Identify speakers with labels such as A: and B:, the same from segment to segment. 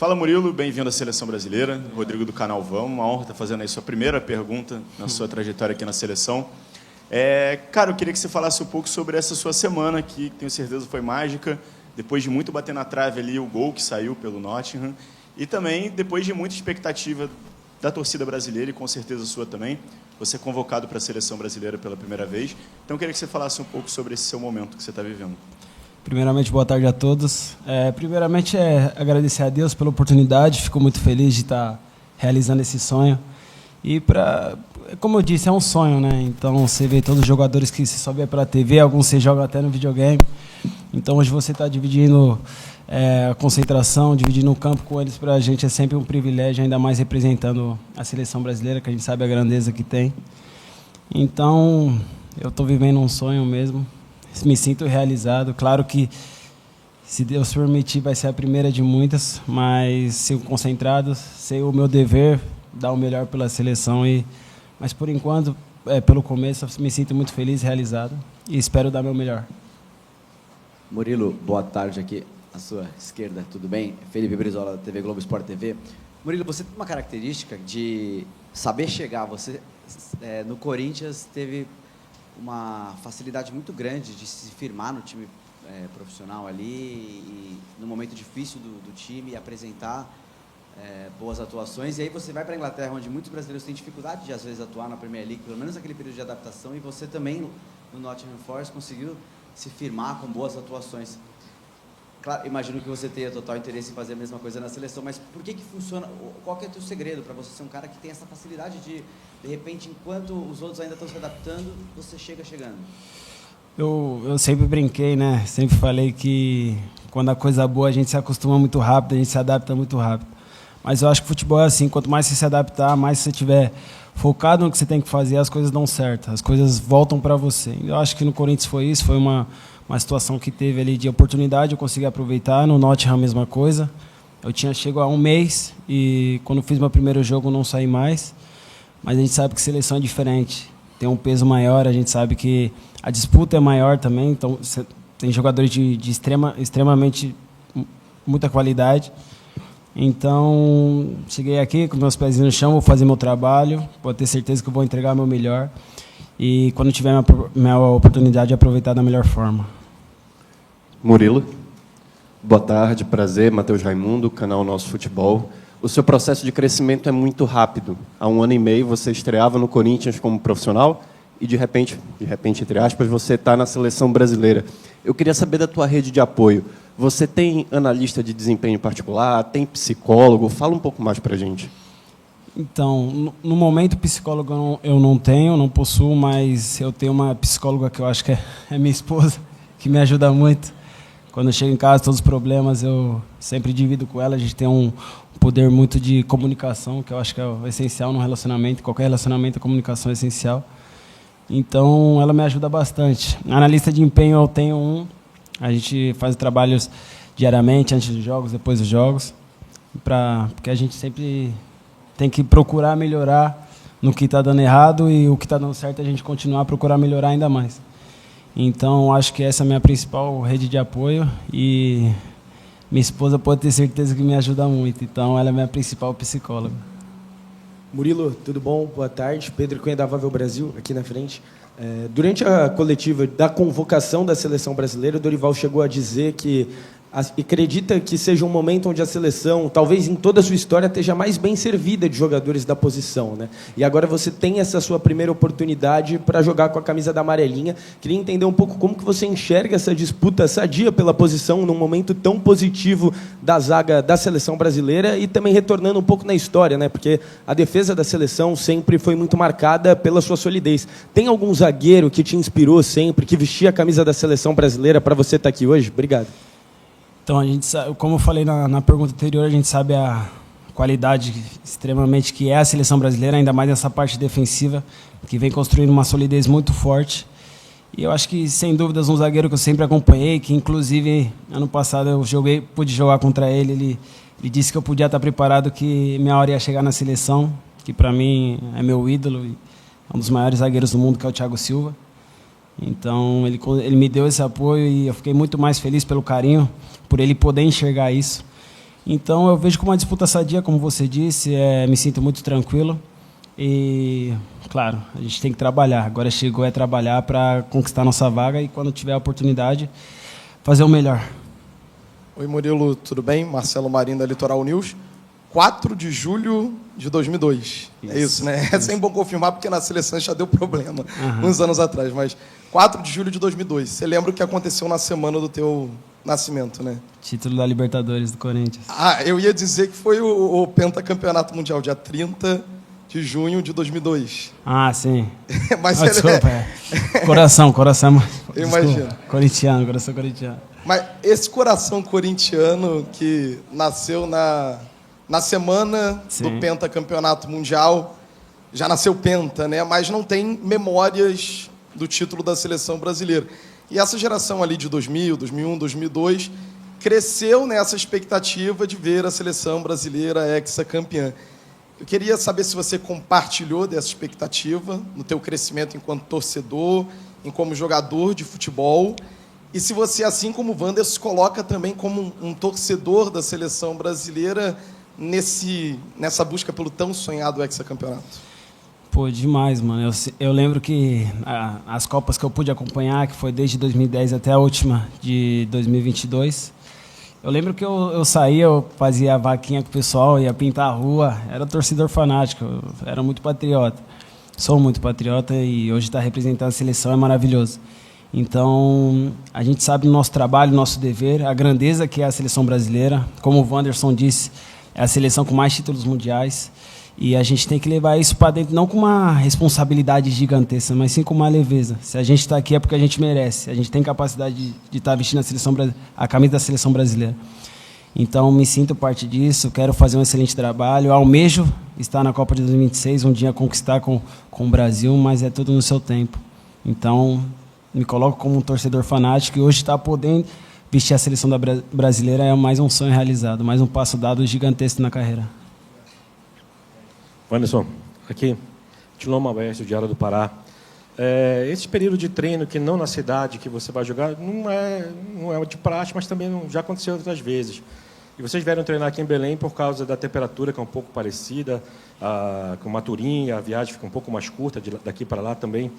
A: Fala, Murilo, bem-vindo à Seleção Brasileira. Rodrigo do canal Vamos, uma honra estar fazendo aí sua primeira pergunta na sua trajetória aqui na Seleção. Cara, eu queria que você falasse um pouco sobre essa sua semana, que tenho certeza foi mágica, depois de muito bater na trave ali o gol que saiu pelo Nottingham, e também depois de muita expectativa da torcida brasileira, e com certeza sua também, você é convocado para a Seleção Brasileira pela primeira vez. Então, eu queria que você falasse um pouco sobre esse seu momento que você está vivendo.
B: Primeiramente, boa tarde a todos. Primeiramente, agradecer a Deus pela oportunidade. Fico muito feliz de estar realizando esse sonho. E, como eu disse, é um sonho, né? Então, você vê todos os jogadores que você só vê pela TV, alguns você joga até no videogame. Então, hoje você está dividindo a concentração, dividindo o campo com eles, para a gente é sempre um privilégio, ainda mais representando a Seleção Brasileira, que a gente sabe a grandeza que tem. Então, eu estou vivendo um sonho mesmo. Me sinto realizado. Claro que, se Deus permitir, vai ser a primeira de muitas, mas sigo concentrado, sei o meu dever, dar o melhor pela seleção. Mas, por enquanto, pelo começo, me sinto muito feliz, realizado e espero dar meu melhor.
C: Murilo, boa tarde aqui à sua esquerda, tudo bem? Felipe Brizola, da TV Globo Sport TV. Murilo, você tem uma característica de saber chegar. Você, no Corinthians, teve uma facilidade muito grande de se firmar no time profissional ali e no momento difícil do time apresentar boas atuações. E aí você vai para a Inglaterra, onde muitos brasileiros têm dificuldade de às vezes atuar na Premier League, pelo menos naquele período de adaptação, e você também no Nottingham Forest conseguiu se firmar com boas atuações. Claro, imagino que você tenha total interesse em fazer a mesma coisa na seleção, mas por que funciona? Qual que é o teu segredo para você ser um cara que tem essa facilidade de repente, enquanto os outros ainda estão se adaptando, você chegando?
B: Eu sempre brinquei, né? Sempre falei que quando a coisa é boa, a gente se acostuma muito rápido, a gente se adapta muito rápido. Mas eu acho que o futebol é assim, quanto mais você se adaptar, mais você estiver focado no que você tem que fazer, as coisas dão certo, as coisas voltam para você. Eu acho que no Corinthians foi isso, foi uma situação que teve ali de oportunidade, eu consegui aproveitar. No Nottingham a mesma coisa. Eu tinha chego há um mês e quando fiz meu primeiro jogo não saí mais. Mas a gente sabe que seleção é diferente, tem um peso maior, a gente sabe que a disputa é maior também, então tem jogadores de extremamente muita qualidade. Então, cheguei aqui com meus pezinhos no chão, vou fazer meu trabalho, pode ter certeza que eu vou entregar meu melhor e quando tiver minha oportunidade, de aproveitar da melhor forma.
D: Murilo, boa tarde, prazer, Matheus Raimundo, canal Nosso Futebol. O seu processo de crescimento é muito rápido. Há 1 ano e meio você estreava no Corinthians como profissional e, de repente, entre aspas, você está na Seleção Brasileira. Eu queria saber da tua rede de apoio. Você tem analista de desempenho particular? Tem psicólogo? Fala um pouco mais para a gente.
B: Então, no momento, psicólogo eu não tenho, não possuo, mas eu tenho uma psicóloga que eu acho que é minha esposa, que me ajuda muito. Quando eu chego em casa, todos os problemas eu sempre divido com ela. A gente tem um poder muito de comunicação, que eu acho que é o essencial no relacionamento. Qualquer relacionamento, a comunicação é essencial. Então, ela me ajuda bastante. Analista de empenho eu tenho um. A gente faz trabalhos diariamente, antes dos jogos, depois dos jogos. Porque a gente sempre tem que procurar melhorar no que está dando errado e o que está dando certo a gente continuar a procurar melhorar ainda mais. Então, acho que essa é a minha principal rede de apoio e minha esposa pode ter certeza que me ajuda muito. Então, ela é a minha principal psicóloga.
E: Murilo, tudo bom? Boa tarde. Pedro Cunha da Vável Brasil, aqui na frente. Durante a coletiva da convocação da Seleção Brasileira, o Dorival chegou a dizer que acredita que seja um momento onde a seleção, talvez em toda a sua história, esteja mais bem servida de jogadores da posição, né? E agora você tem essa sua primeira oportunidade para jogar com a camisa da amarelinha. Queria entender um pouco como que você enxerga essa disputa sadia pela posição num momento tão positivo da zaga da Seleção Brasileira e também retornando um pouco na história, né? Porque a defesa da seleção sempre foi muito marcada pela sua solidez. Tem algum zagueiro que te inspirou sempre, que vestia a camisa da Seleção Brasileira para você estar aqui hoje? Obrigado.
B: Então, a gente sabe, como eu falei na pergunta anterior, a gente sabe a qualidade extremamente que é a Seleção Brasileira, ainda mais nessa parte defensiva, que vem construindo uma solidez muito forte. E eu acho que, sem dúvidas, um zagueiro que eu sempre acompanhei, que inclusive ano passado eu pude jogar contra ele, ele disse que eu podia estar preparado, que minha hora ia chegar na seleção, que para mim é meu ídolo, é um dos maiores zagueiros do mundo, que é o Thiago Silva. Então, ele me deu esse apoio e eu fiquei muito mais feliz pelo carinho, por ele poder enxergar isso. Então eu vejo como uma disputa sadia, como você disse, me sinto muito tranquilo e, claro, a gente tem que trabalhar. Agora chegou a trabalhar para conquistar nossa vaga e quando tiver a oportunidade, fazer o melhor.
F: Oi, Murilo, tudo bem? Marcelo Marinho, da Litoral News. 4 de julho de 2002. Isso. É isso, né? É sempre bom confirmar, porque na seleção já deu problema uns anos atrás. Mas 4 de julho de 2002. Você lembra o que aconteceu na semana do teu nascimento, né?
B: Título da Libertadores do Corinthians.
F: Eu ia dizer que foi o pentacampeonato mundial, dia 30 de junho de
B: 2002.
F: Sim. Mas
B: desculpa, Coração.
F: Eu imagino.
B: Coração corintiano.
F: Mas esse coração corintiano que nasceu na semana do pentacampeonato mundial, já nasceu penta, né? Mas não tem memórias do título da seleção brasileira. E essa geração ali de 2000, 2001, 2002, cresceu nessa expectativa de ver a seleção brasileira hexacampeã. Eu queria saber se você compartilhou dessa expectativa no teu crescimento enquanto torcedor, como jogador de futebol, e se você, assim como o Wander, se coloca também como um torcedor da seleção brasileira nessa busca pelo tão sonhado hexacampeonato.
B: Pô, demais, mano. Eu lembro que as Copas que eu pude acompanhar, que foi desde 2010 até a última de 2022, eu lembro que eu saía, eu fazia vaquinha com o pessoal, ia pintar a rua, era torcedor fanático, eu era muito patriota. Sou muito patriota e hoje estar representando a seleção é maravilhoso. Então, a gente sabe do nosso trabalho, nosso dever, a grandeza que é a seleção brasileira. Como o Wanderson disse, é a seleção com mais títulos mundiais. E a gente tem que levar isso para dentro, não com uma responsabilidade gigantesca, mas sim com uma leveza. Se a gente está aqui é porque a gente merece. A gente tem capacidade de estar vestindo a camisa da seleção brasileira. Então, me sinto parte disso, quero fazer um excelente trabalho. Almejo estar na Copa de 2026, um dia conquistar com o Brasil, mas é tudo no seu tempo. Então, me coloco como um torcedor fanático e hoje está podendo vestir a seleção brasileira é mais um sonho realizado, mais um passo dado gigantesco na carreira.
G: Wanderson, aqui, Tilon Malveste, Diário do Pará. Esse período de treino, que não na cidade que você vai jogar, não é de praxe, mas também já aconteceu outras vezes. E vocês vieram treinar aqui em Belém por causa da temperatura, que é um pouco parecida com Maturim, a viagem fica um pouco mais curta daqui para lá também.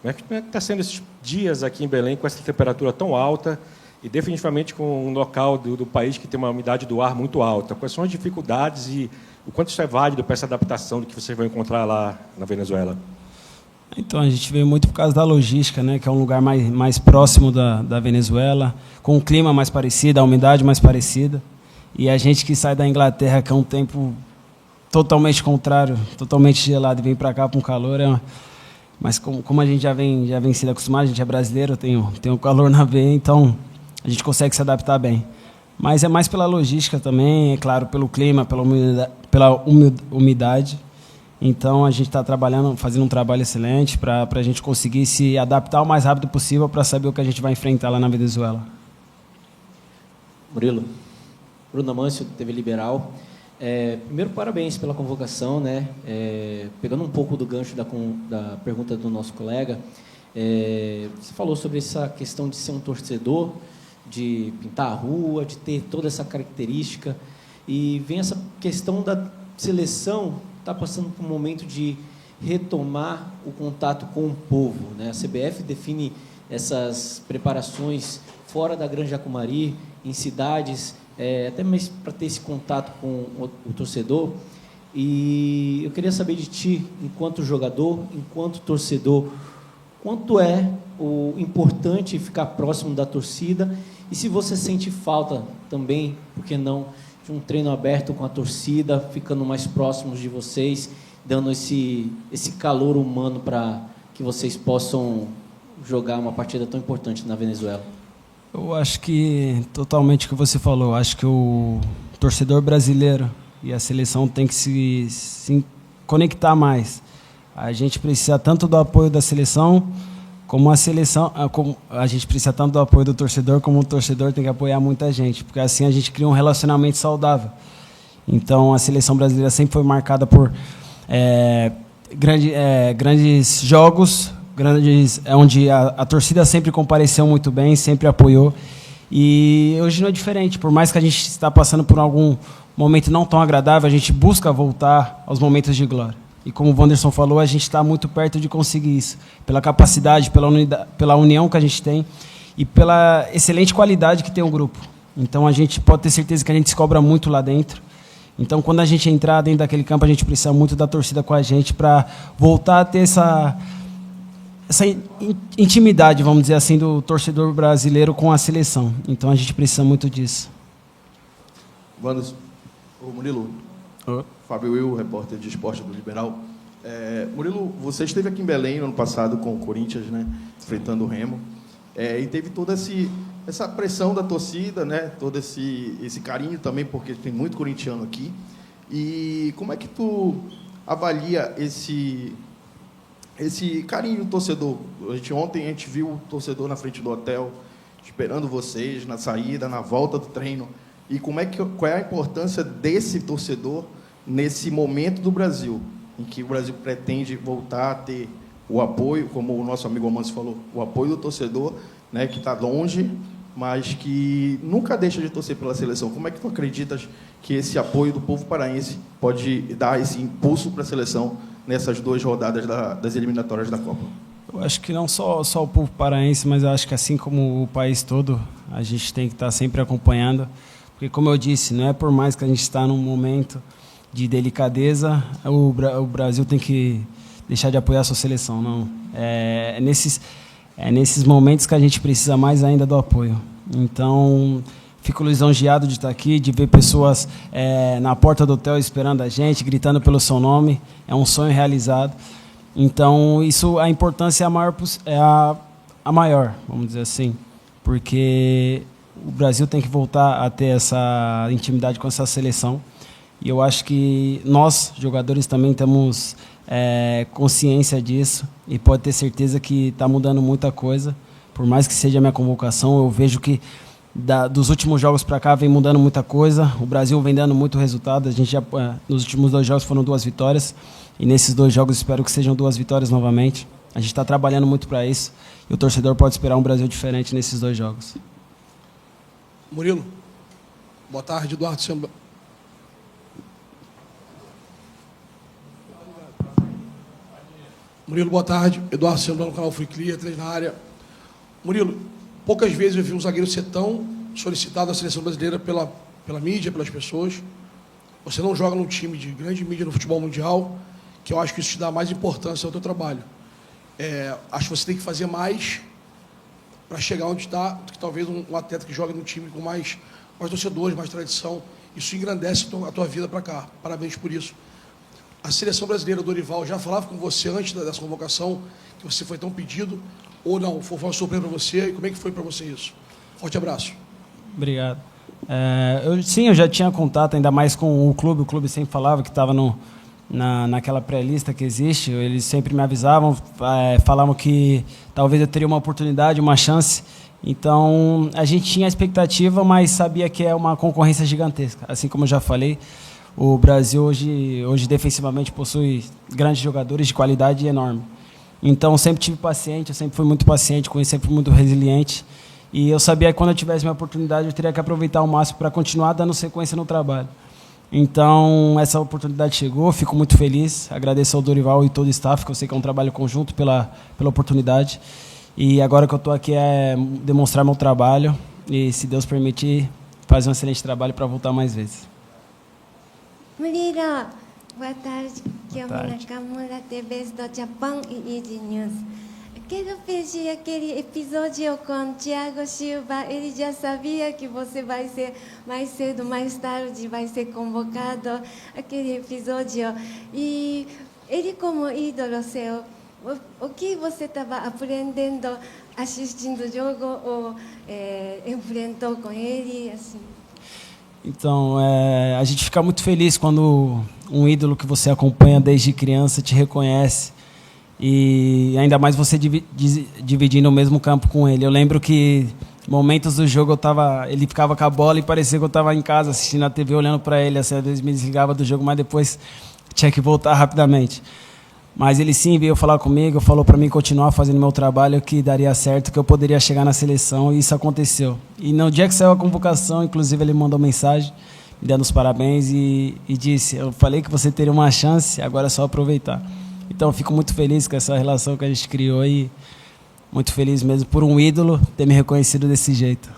G: Como é que está sendo esses dias aqui em Belém com essa temperatura tão alta e definitivamente com um local do país que tem uma umidade do ar muito alta? Quais são as dificuldades e o quanto isso é válido para essa adaptação do que vocês vão encontrar lá na Venezuela?
B: Então, a gente veio muito por causa da logística, né, que é um lugar mais próximo da Venezuela, com um clima mais parecido, a umidade mais parecida. E a gente que sai da Inglaterra, que é um tempo totalmente contrário, totalmente gelado, e vem para cá com calor, mas como a gente já vem sendo acostumado, a gente é brasileiro, tem o calor na veia, então a gente consegue se adaptar bem. Mas é mais pela logística também, é claro, pelo clima, pela umidade. Então, a gente está fazendo um trabalho excelente para a gente conseguir se adaptar o mais rápido possível para saber o que a gente vai enfrentar lá na Venezuela.
H: Murilo, Bruno Amâncio, TV Liberal. Primeiro, parabéns pela convocação, né? Pegando um pouco do gancho da pergunta do nosso colega, você falou sobre essa questão de ser um torcedor, de pintar a rua, de ter toda essa característica, e vem essa questão da seleção está passando por um momento de retomar o contato com o povo, né? A CBF define essas preparações fora da Granja Jacumari, em cidades, até mesmo para ter esse contato com o torcedor. E eu queria saber de ti, enquanto jogador, enquanto torcedor, quanto é o importante ficar próximo da torcida e se você sente falta também, por que não, de um treino aberto com a torcida, ficando mais próximos de vocês, dando esse calor humano para que vocês possam jogar uma partida tão importante na Venezuela.
B: Eu acho que totalmente o que você falou. Acho que o torcedor brasileiro e a seleção tem que se conectar mais. A gente precisa tanto do apoio da seleção, como a seleção, a gente precisa tanto do apoio do torcedor, como o torcedor tem que apoiar muita gente, porque assim a gente cria um relacionamento saudável. Então, a seleção brasileira sempre foi marcada por grandes jogos, onde a torcida sempre compareceu muito bem, sempre apoiou. E hoje não é diferente. Por mais que a gente está passando por algum momento não tão agradável, a gente busca voltar aos momentos de glória. E como o Wanderson falou, a gente está muito perto de conseguir isso. Pela capacidade, pela união que a gente tem e pela excelente qualidade que tem o grupo. Então a gente pode ter certeza que a gente se cobra muito lá dentro. Então quando a gente entrar dentro daquele campo, a gente precisa muito da torcida com a gente para voltar a ter essa intimidade, vamos dizer assim, do torcedor brasileiro com a seleção. Então a gente precisa muito disso.
I: Wanderson, ô Murilo, Fábio Will, repórter de esporte do Liberal. Murilo, você esteve aqui em Belém no ano passado com o Corinthians, né, enfrentando o Remo, e teve toda essa pressão da torcida, né, todo esse carinho também, porque tem muito corintiano aqui. E como é que tu avalia esse carinho do torcedor? Ontem a gente viu o torcedor na frente do hotel, esperando vocês na saída, na volta do treino. E qual é a importância desse torcedor nesse momento do Brasil, em que o Brasil pretende voltar a ter o apoio, como o nosso amigo Amâncio falou, o apoio do torcedor, né, que está longe, mas que nunca deixa de torcer pela seleção. Como é que tu acreditas que esse apoio do povo paraense pode dar esse impulso para a seleção nessas 2 rodadas das eliminatórias da Copa?
B: Eu acho que não só o povo paraense, mas eu acho que assim como o país todo, a gente tem que estar sempre acompanhando. Porque, como eu disse, não é por mais que a gente está num momento de delicadeza, o Brasil tem que deixar de apoiar a sua seleção. Não. É nesses momentos que a gente precisa mais ainda do apoio. Então, fico lisonjeado de estar aqui, de ver pessoas na porta do hotel esperando a gente, gritando pelo seu nome. É um sonho realizado. Então, a importância é a maior, vamos dizer assim, porque o Brasil tem que voltar a ter essa intimidade com essa seleção. E eu acho que nós, jogadores, também temos consciência disso e pode ter certeza que está mudando muita coisa. Por mais que seja a minha convocação, eu vejo que dos últimos jogos para cá vem mudando muita coisa. O Brasil vem dando muito resultado. A gente nos últimos 2 jogos foram 2 vitórias e nesses 2 jogos espero que sejam 2 vitórias novamente. A gente está trabalhando muito para isso e o torcedor pode esperar um Brasil diferente nesses 2 jogos.
J: Murilo, boa tarde, Eduardo Samba. Murilo, boa tarde. Eduardo Sembrano, canal Free Clear, 3 na área. Murilo, poucas vezes eu vi um zagueiro ser tão solicitado na seleção brasileira pela mídia, pelas pessoas. Você não joga num time de grande mídia no futebol mundial, que eu acho que isso te dá mais importância ao teu trabalho. Acho que você tem que fazer mais para chegar onde está, do que talvez um atleta que joga num time com mais torcedores, mais tradição. Isso engrandece a tua vida para cá. Parabéns por isso. A seleção brasileira, Dorival, já falava com você antes dessa convocação, que você foi tão pedido, ou não? Foi uma surpresa para você? E como é que foi para você isso? Forte abraço.
B: Obrigado. Eu já tinha contato, ainda mais com o clube sempre falava que estava naquela pré-lista que existe, eles sempre me avisavam, falavam que talvez eu teria uma oportunidade, uma chance. Então, a gente tinha a expectativa, mas sabia que é uma concorrência gigantesca. Assim como eu já falei, o Brasil hoje defensivamente possui grandes jogadores de qualidade enorme. Então, sempre tive paciente, eu sempre fui muito paciente com isso, sempre fui muito resiliente. E eu sabia que quando eu tivesse minha oportunidade, eu teria que aproveitar ao máximo para continuar dando sequência no trabalho. Então, essa oportunidade chegou, fico muito feliz. Agradeço ao Dorival e todo o staff, que eu sei que é um trabalho conjunto pela oportunidade. E agora que eu estou aqui é demonstrar meu trabalho e, se Deus permitir, fazer um excelente trabalho para voltar mais vezes.
K: Murilo, boa tarde. Aqui é o Nakamura, TVs do Japão e Easy News. Quero pedir aquele episódio com Thiago Silva. Ele já sabia que você vai ser mais cedo, mais tarde, vai ser convocado. Aquele episódio. E ele, como ídolo seu, o que você estava aprendendo assistindo o jogo ou enfrentou com ele? Assim?
B: Então, a gente fica muito feliz quando um ídolo que você acompanha desde criança te reconhece. E ainda mais você dividindo o mesmo campo com ele. Eu lembro que momentos do jogo ele ficava com a bola e parecia que eu estava em casa assistindo a TV, olhando para ele. Assim, às vezes me desligava do jogo, mas depois tinha que voltar rapidamente. Mas ele sim veio falar comigo, falou para mim continuar fazendo meu trabalho, que daria certo, que eu poderia chegar na seleção, e isso aconteceu. E no dia que saiu a convocação, inclusive ele mandou mensagem, me dando os parabéns e disse, eu falei que você teria uma chance, agora é só aproveitar. Então, eu fico muito feliz com essa relação que a gente criou e muito feliz mesmo por um ídolo ter me reconhecido desse jeito.